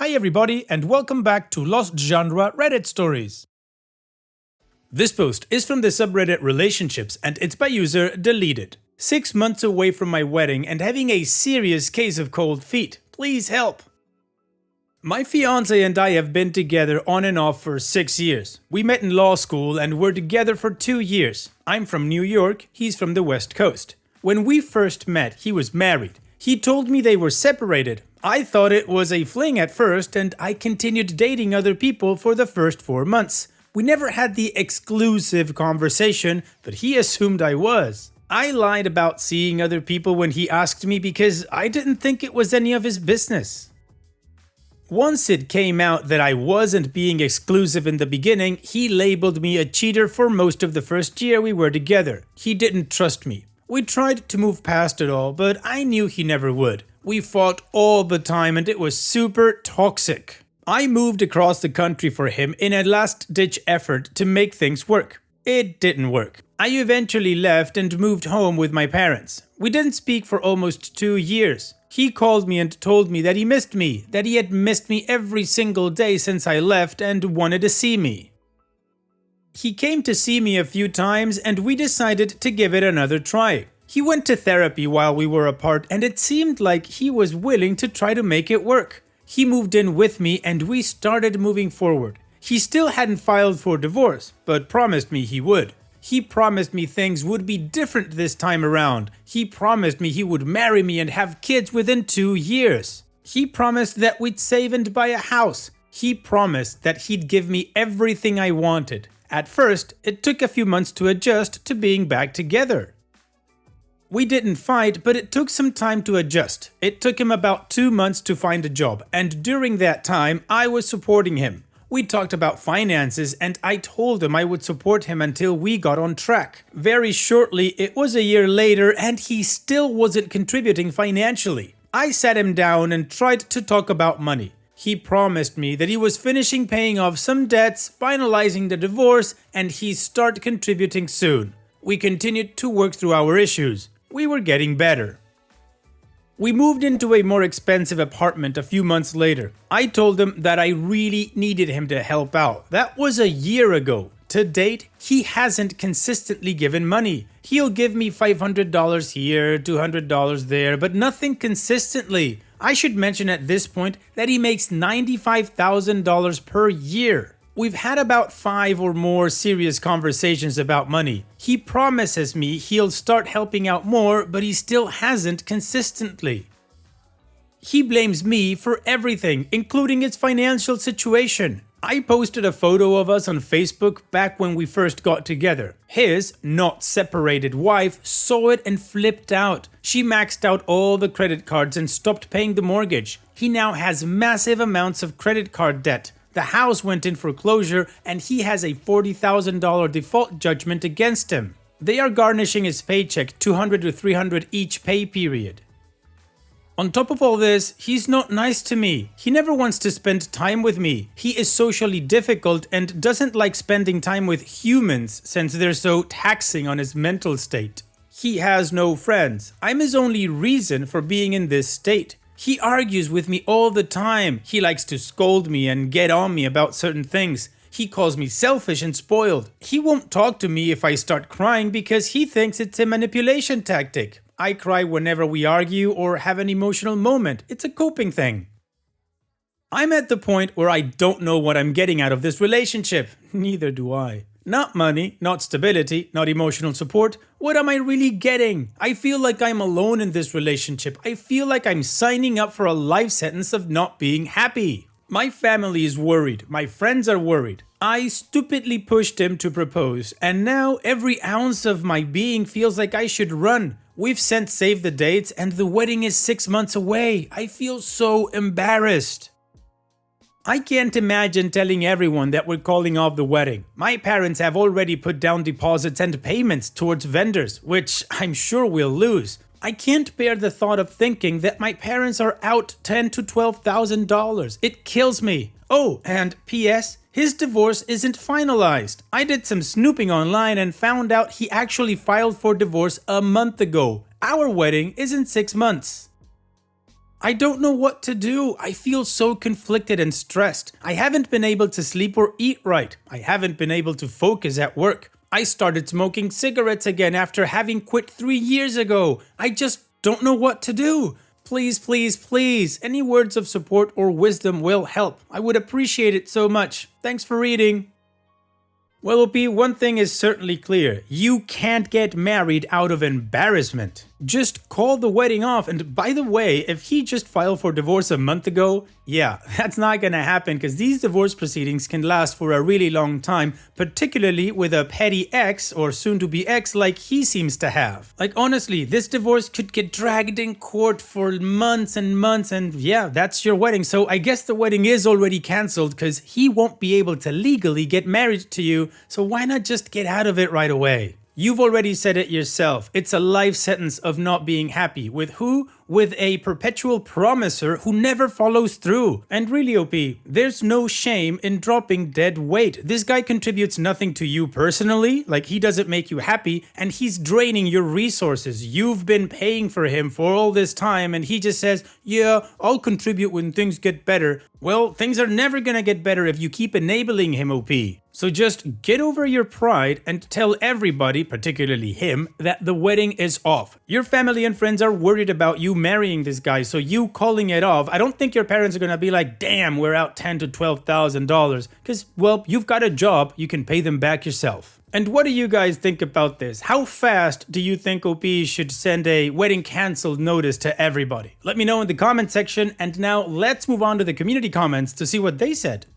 Hi everybody and welcome back to Lost Genre Reddit Stories. This post is from the subreddit Relationships and it's by user Deleted. 6 months away from my wedding and having a serious case of cold feet. Please help. My fiance and I have been together on and off for 6 years. We met in law school and were together for 2 years. I'm from New York, he's from the West Coast. When we first met, he was married. He told me they were separated. I thought it was a fling at first and I continued dating other people for the first 4 months. We never had the exclusive conversation, but he assumed I was. I lied about seeing other people when he asked me because I didn't think it was any of his business. Once it came out that I wasn't being exclusive in the beginning, he labeled me a cheater for most of the first year we were together. He didn't trust me. We tried to move past it all, but I knew he never would. We fought all the time and it was super toxic. I moved across the country for him in a last-ditch effort to make things work. It didn't work. I eventually left and moved home with my parents. We didn't speak for almost 2 years. He called me and told me that he missed me, that he had missed me every single day since I left and wanted to see me. He came to see me a few times and we decided to give it another try. He went to therapy while we were apart and it seemed like he was willing to try to make it work. He moved in with me and we started moving forward. He still hadn't filed for divorce, but promised me he would. He promised me things would be different this time around. He promised me he would marry me and have kids within 2 years. He promised that we'd save and buy a house. He promised that he'd give me everything I wanted. At first, it took a few months to adjust to being back together. We didn't fight, but it took some time to adjust. It took him about 2 months to find a job, and during that time, I was supporting him. We talked about finances, and I told him I would support him until we got on track. Very shortly, it was a year later, and he still wasn't contributing financially. I sat him down and tried to talk about money. He promised me that he was finishing paying off some debts, finalizing the divorce, and he'd start contributing soon. We continued to work through our issues. We were getting better. We moved into a more expensive apartment a few months later. I told him that I really needed him to help out. That was a year ago. To date, he hasn't consistently given money. He'll give me $500 here, $200 there, but nothing consistently. I should mention at this point that he makes $95,000 per year. We've had about 5 or more serious conversations about money. He promises me he'll start helping out more, but he still hasn't consistently. He blames me for everything, including his financial situation. I posted a photo of us on Facebook back when we first got together. His not separated wife saw it and flipped out. She maxed out all the credit cards and stopped paying the mortgage. He now has massive amounts of credit card debt. The house went in foreclosure and he has a $40,000 default judgment against him. They are garnishing his paycheck $200 to $300 each pay period. On top of all this, he's not nice to me. He never wants to spend time with me. He is socially difficult and doesn't like spending time with humans since they're so taxing on his mental state. He has no friends. I'm his only reason for being in this state. He argues with me all the time. He likes to scold me and get on me about certain things. He calls me selfish and spoiled. He won't talk to me if I start crying because he thinks it's a manipulation tactic. I cry whenever we argue or have an emotional moment. It's a coping thing. I'm at the point where I don't know what I'm getting out of this relationship. Neither do I. Not money, not stability, not emotional support. What am I really getting? I feel like I'm alone in this relationship. I feel like I'm signing up for a life sentence of not being happy. My family is worried. My friends are worried. I stupidly pushed him to propose, and now every ounce of my being feels like I should run. We've sent save the dates and the wedding is 6 months away. I feel so embarrassed. I can't imagine telling everyone that we're calling off the wedding. My parents have already put down deposits and payments towards vendors, which I'm sure we'll lose. I can't bear the thought of thinking that my parents are out $10,000 to $12,000. It kills me. Oh, and P.S. His divorce isn't finalized. I did some snooping online and found out he actually filed for divorce a month ago. Our wedding is in 6 months. I don't know what to do. I feel so conflicted and stressed. I haven't been able to sleep or eat right. I haven't been able to focus at work. I started smoking cigarettes again after having quit 3 years ago. I just don't know what to do. Please, please, please, any words of support or wisdom will help. I would appreciate it so much. Thanks for reading. Well, OP, one thing is certainly clear. You can't get married out of embarrassment. Just call the wedding off. And by the way, if he just filed for divorce a month ago, yeah, that's not gonna happen because these divorce proceedings can last for a really long time, particularly with a petty ex or soon-to-be ex like he seems to have. Like honestly, this divorce could get dragged in court for months and months, and yeah, that's your wedding. So I guess the wedding is already cancelled because he won't be able to legally get married to you, so why not just get out of it right away? You've already said it yourself. It's a life sentence of not being happy. With who? With a perpetual promiser who never follows through. And really, OP, there's no shame in dropping dead weight. This guy contributes nothing to you personally, like he doesn't make you happy, and he's draining your resources. You've been paying for him for all this time, and he just says, yeah, I'll contribute when things get better. Well, things are never gonna get better if you keep enabling him, OP. So just get over your pride and tell everybody, particularly him, that the wedding is off. Your family and friends are worried about you marrying this guy, so you calling it off, I don't think your parents are gonna be like, damn, we're out $10,000 to $12,000, because, well, you've got a job, you can pay them back yourself. And what do you guys think about this? How fast do you think OP should send a wedding cancelled notice to everybody? Let me know in the comment section, and now let's move on to the community comments to see what they said.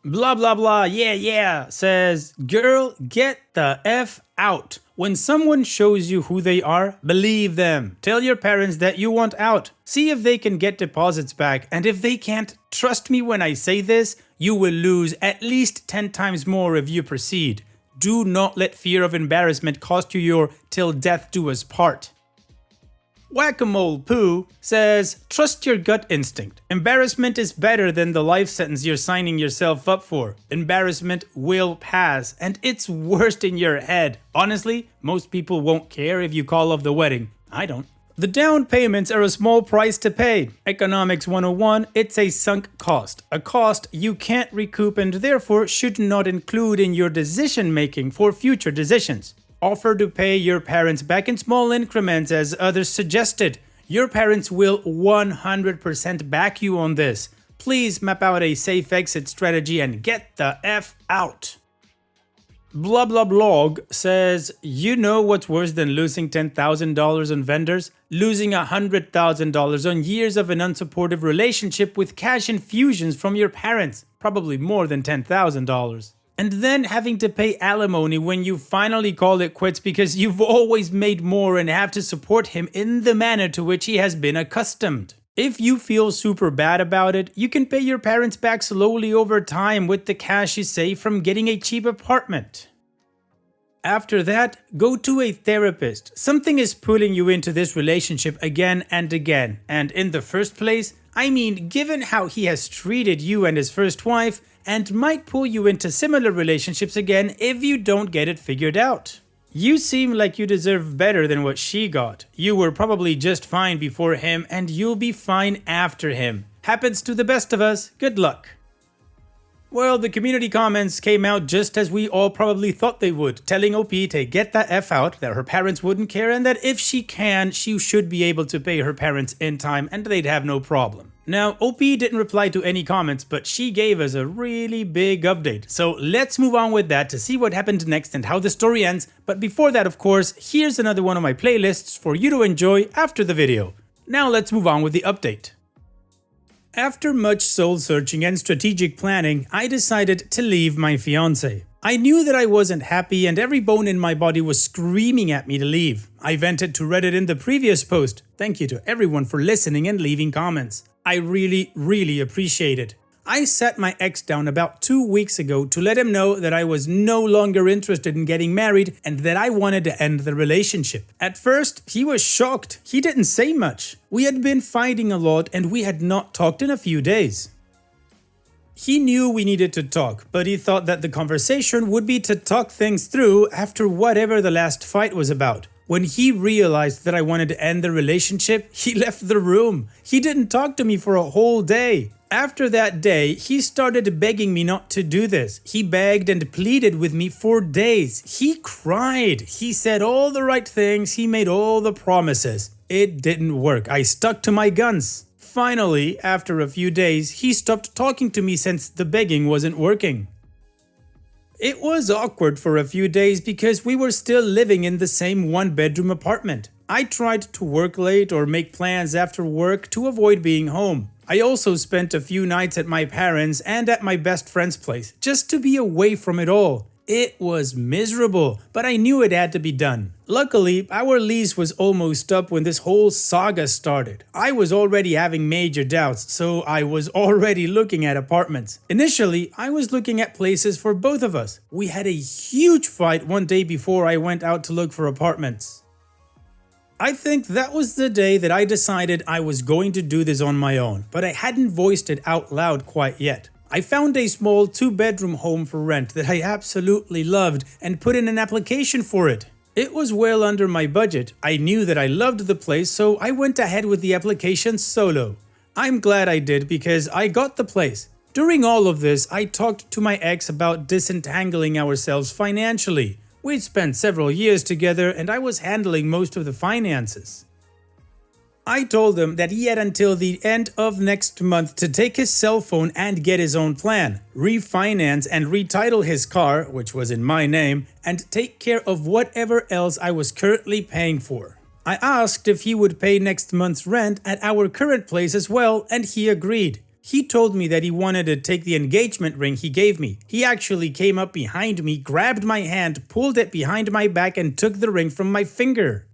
Blah blah blah, yeah, says, girl, get the F out. When someone shows you who they are, believe them. Tell your parents that you want out. See if they can get deposits back, and if they can't, trust me when I say this, you will lose at least 10 times more if you proceed. Do not let fear of embarrassment cost you your till death do us part. Whack-a-mole Pooh says, trust your gut instinct. Embarrassment is better than the life sentence you're signing yourself up for. Embarrassment will pass, and it's worst in your head. Honestly, most people won't care if you call off the wedding. I don't. The down payments are a small price to pay. Economics 101, it's a sunk cost. A cost you can't recoup and therefore should not include in your decision making for future decisions. Offer to pay your parents back in small increments as others suggested. Your parents will 100% back you on this. Please map out a safe exit strategy and get the F out. Blah blah blog says, you know what's worse than losing $10,000 on vendors? Losing $100,000 on years of an unsupportive relationship with cash infusions from your parents, probably more than $10,000. And then having to pay alimony when you finally call it quits because you've always made more and have to support him in the manner to which he has been accustomed. If you feel super bad about it, you can pay your parents back slowly over time with the cash you save from getting a cheap apartment. After that, go to a therapist. Something is pulling you into this relationship again and again. And in the first place, I mean, given how he has treated you and his first wife, and might pull you into similar relationships again if you don't get it figured out. You seem like you deserve better than what she got. You were probably just fine before him and you'll be fine after him. Happens to the best of us. Good luck. Well, the community comments came out just as we all probably thought they would, telling OP to get that F out, that her parents wouldn't care, and that if she can, she should be able to pay her parents in time and they'd have no problem. Now, OP didn't reply to any comments, but she gave us a really big update. So let's move on with that to see what happened next and how the story ends. But before that, of course, here's another one of my playlists for you to enjoy after the video. Now let's move on with the update. After much soul-searching and strategic planning, I decided to leave my fiancé. I knew that I wasn't happy and every bone in my body was screaming at me to leave. I vented to Reddit in the previous post. Thank you to everyone for listening and leaving comments. I really appreciate it. I sat my ex down about 2 weeks ago to let him know that I was no longer interested in getting married and that I wanted to end the relationship. At first, he was shocked. He didn't say much. We had been fighting a lot and we had not talked in a few days. He knew we needed to talk, but he thought that the conversation would be to talk things through after whatever the last fight was about. When he realized that I wanted to end the relationship, he left the room. He didn't talk to me for a whole day. After that day, he started begging me not to do this. He begged and pleaded with me for days. He cried. He said all the right things. He made all the promises. It didn't work. I stuck to my guns. Finally, after a few days, he stopped talking to me since the begging wasn't working. It was awkward for a few days because we were still living in the same one-bedroom apartment. I tried to work late or make plans after work to avoid being home. I also spent a few nights at my parents' and at my best friend's place, just to be away from it all. It was miserable, but I knew it had to be done. Luckily, our lease was almost up when this whole saga started. I was already having major doubts, so I was already looking at apartments. Initially, I was looking at places for both of us. We had a huge fight one day before I went out to look for apartments. I think that was the day that I decided I was going to do this on my own, but I hadn't voiced it out loud quite yet. I found a small 2-bedroom home for rent that I absolutely loved and put in an application for it. It was well under my budget. I knew that I loved the place, so I went ahead with the application solo. I'm glad I did because I got the place. During all of this, I talked to my ex about disentangling ourselves financially. We'd spent several years together and I was handling most of the finances. I told him that he had until the end of next month to take his cell phone and get his own plan, refinance and retitle his car, which was in my name, and take care of whatever else I was currently paying for. I asked if he would pay next month's rent at our current place as well, and he agreed. He told me that he wanted to take the engagement ring he gave me. He actually came up behind me, grabbed my hand, pulled it behind my back, and took the ring from my finger.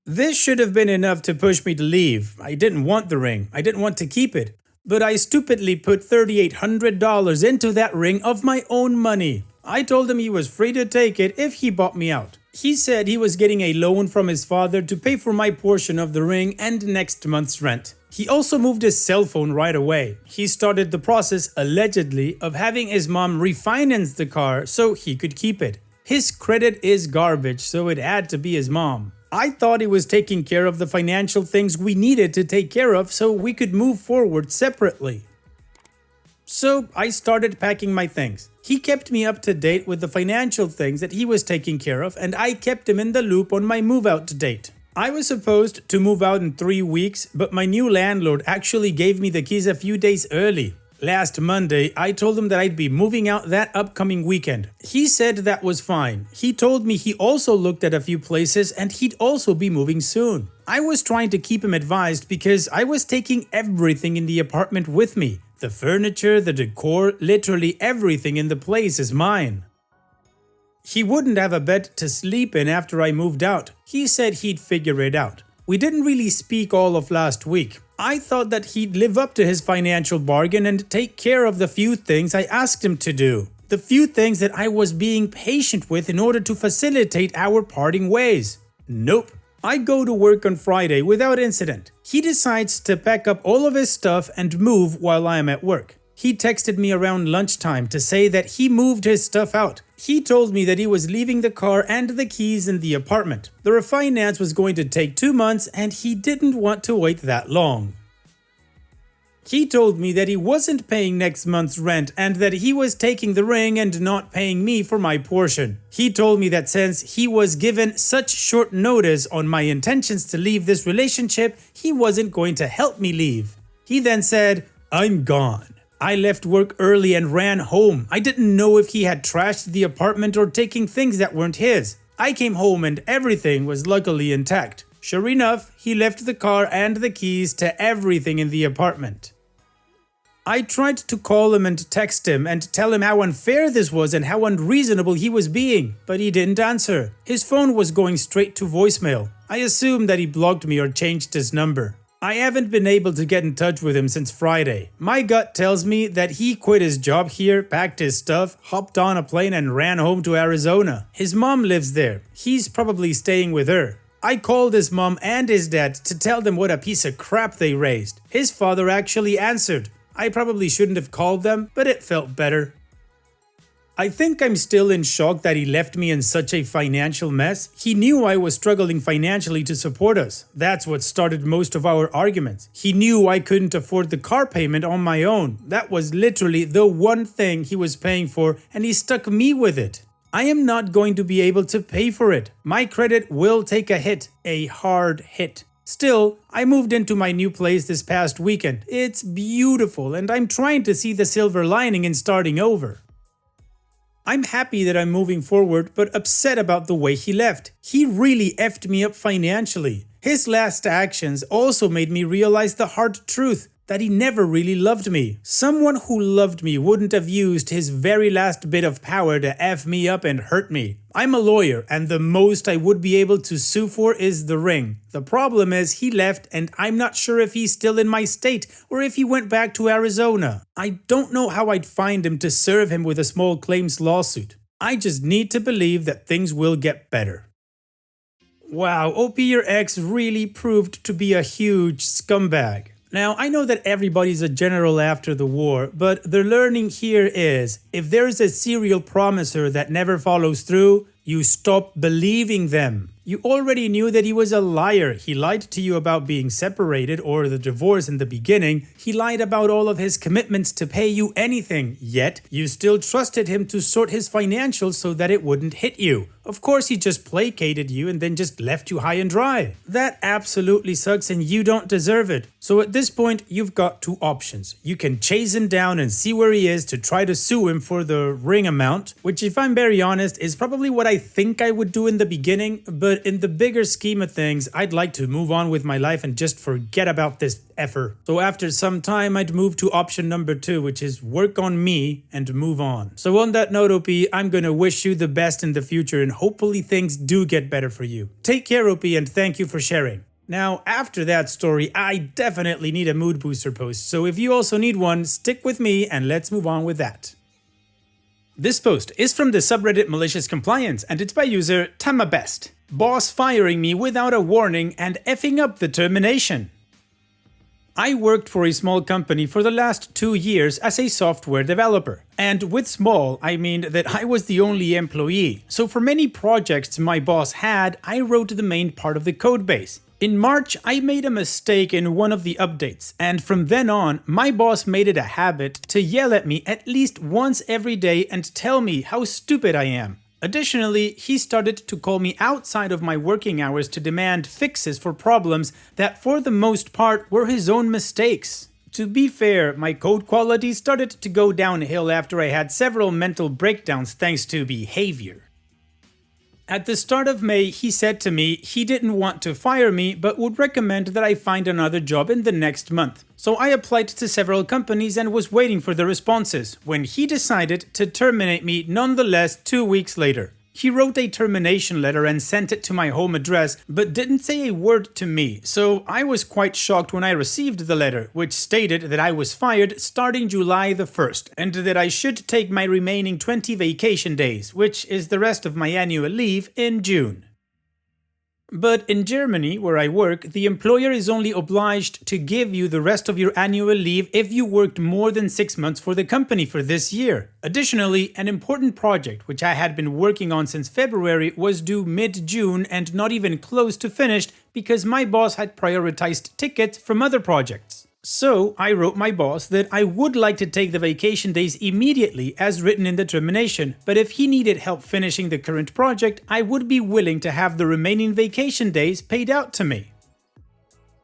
This should have been enough to push me to leave. I didn't want the ring. I didn't want to keep it. But I stupidly put $3,800 into that ring of my own money. I told him he was free to take it if he bought me out. He said he was getting a loan from his father to pay for my portion of the ring and next month's rent. He also moved his cell phone right away. He started the process, allegedly, of having his mom refinance the car so he could keep it. His credit is garbage, so it had to be his mom. I thought he was taking care of the financial things we needed to take care of so we could move forward separately. So I started packing my things. He kept me up to date with the financial things that he was taking care of, and I kept him in the loop on my move out date. I was supposed to move out in 3 weeks, but my new landlord actually gave me the keys a few days early. Last Monday, I told him that I'd be moving out that upcoming weekend. He said that was fine. He told me he also looked at a few places and he'd also be moving soon. I was trying to keep him advised because I was taking everything in the apartment with me. The furniture, the decor, literally everything in the place is mine. He wouldn't have a bed to sleep in after I moved out. He said he'd figure it out. We didn't really speak all of last week. I thought that he'd live up to his financial bargain and take care of the few things I asked him to do. The few things that I was being patient with in order to facilitate our parting ways. Nope. I go to work on Friday without incident. He decides to pack up all of his stuff and move while I am at work. He texted me around lunchtime to say that he moved his stuff out. He told me that he was leaving the car and the keys in the apartment. The refinance was going to take 2 months and he didn't want to wait that long. He told me that he wasn't paying next month's rent and that he was taking the ring and not paying me for my portion. He told me that since he was given such short notice on my intentions to leave this relationship, he wasn't going to help me leave. He then said, "I'm gone." I left work early and ran home. I didn't know if he had trashed the apartment or taking things that weren't his. I came home and everything was luckily intact. Sure enough, he left the car and the keys to everything in the apartment. I tried to call him and text him and tell him how unfair this was and how unreasonable he was being, but he didn't answer. His phone was going straight to voicemail. I assumed that he blocked me or changed his number. I haven't been able to get in touch with him since Friday. My gut tells me that he quit his job here, packed his stuff, hopped on a plane and ran home to Arizona. His mom lives there. He's probably staying with her. I called his mom and his dad to tell them what a piece of crap they raised. His father actually answered. I probably shouldn't have called them, but it felt better. I think I'm still in shock that he left me in such a financial mess. He knew I was struggling financially to support us. That's what started most of our arguments. He knew I couldn't afford the car payment on my own. That was literally the one thing he was paying for, and he stuck me with it. I am not going to be able to pay for it. My credit will take a hit, a hard hit. Still, I moved into my new place this past weekend. It's beautiful, and I'm trying to see the silver lining in starting over. I'm happy that I'm moving forward, but upset about the way he left. He really effed me up financially. His last actions also made me realize the hard truth, that he never really loved me. Someone who loved me wouldn't have used his very last bit of power to F me up and hurt me. I'm a lawyer, and the most I would be able to sue for is the ring. The problem is he left, and I'm not sure if he's still in my state or if he went back to Arizona. I don't know how I'd find him to serve him with a small claims lawsuit. I just need to believe that things will get better. Wow, OP, your ex really proved to be a huge scumbag. Now, I know that everybody's a general after the war, but the learning here is, if there's a serial promiser that never follows through, you stop believing them. You already knew that he was a liar. He lied to you about being separated or the divorce in the beginning. He lied about all of his commitments to pay you anything, yet you still trusted him to sort his financials so that it wouldn't hit you. Of course, he just placated you and then just left you high and dry. That absolutely sucks and you don't deserve it. So at this point, you've got two options. You can chase him down and see where he is to try to sue him for the ring amount, which if I'm very honest is probably what I think I would do in the beginning, but in the bigger scheme of things, I'd like to move on with my life and just forget about this effort. So after some time, I'd move to option number 2, which is work on me and move on. So on that note, OP, I'm gonna wish you the best in the future and hopefully things do get better for you. Take care, OP, and thank you for sharing. Now, after that story, I definitely need a mood booster post, so if you also need one, stick with me and let's move on with that. This post is from the subreddit Malicious Compliance and it's by user TamaBest. Boss firing me without a warning and effing up the termination. I worked for a small company for the last 2 years as a software developer. And with small, I mean that I was the only employee. So for many projects my boss had, I wrote the main part of the codebase. In March, I made a mistake in one of the updates, and from then on, my boss made it a habit to yell at me at least once every day and tell me how stupid I am. Additionally, he started to call me outside of my working hours to demand fixes for problems that for the most part were his own mistakes. To be fair, my code quality started to go downhill after I had several mental breakdowns thanks to behavior. At the start of May, he said to me he didn't want to fire me but would recommend that I find another job in the next month. So I applied to several companies and was waiting for the responses, when he decided to terminate me nonetheless 2 weeks later. He wrote a termination letter and sent it to my home address, but didn't say a word to me, so I was quite shocked when I received the letter, which stated that I was fired starting July the 1st, and that I should take my remaining 20 vacation days, which is the rest of my annual leave, in June. But in Germany, where I work, the employer is only obliged to give you the rest of your annual leave if you worked more than 6 months for the company for this year. Additionally, an important project, which I had been working on since February, was due mid-June and not even close to finished because my boss had prioritized tickets from other projects. So I wrote my boss that I would like to take the vacation days immediately as written in the termination, but if he needed help finishing the current project, I would be willing to have the remaining vacation days paid out to me.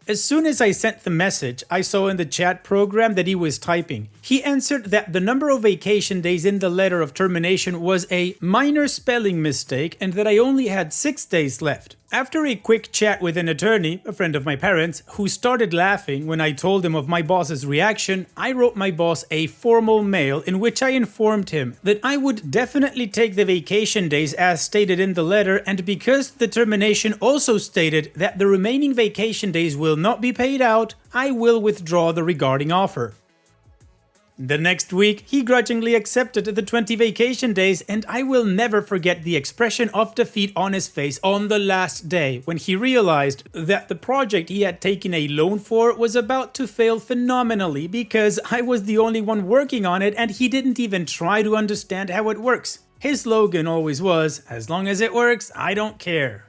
As soon as I sent the message, I saw in the chat program that he was typing. He answered that the number of vacation days in the letter of termination was a minor spelling mistake and that I only had 6 days left. After a quick chat with an attorney, a friend of my parents, who started laughing when I told him of my boss's reaction, I wrote my boss a formal mail in which I informed him that I would definitely take the vacation days as stated in the letter, and because the termination also stated that the remaining vacation days will not be paid out, I will withdraw the regarding offer. The next week, he grudgingly accepted the 20 vacation days, and I will never forget the expression of defeat on his face on the last day when he realized that the project he had taken a loan for was about to fail phenomenally because I was the only one working on it and he didn't even try to understand how it works. His slogan always was, "As long as it works, I don't care."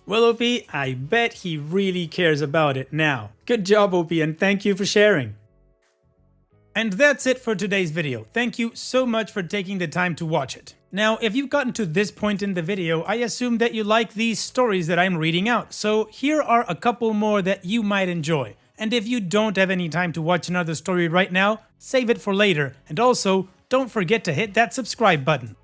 Well, OP, I bet he really cares about it now. Good job, OP, and thank you for sharing. And that's it for today's video. Thank you so much for taking the time to watch it. Now, if you've gotten to this point in the video, I assume that you like these stories that I'm reading out, so here are a couple more that you might enjoy. And if you don't have any time to watch another story right now, save it for later, and also, don't forget to hit that subscribe button.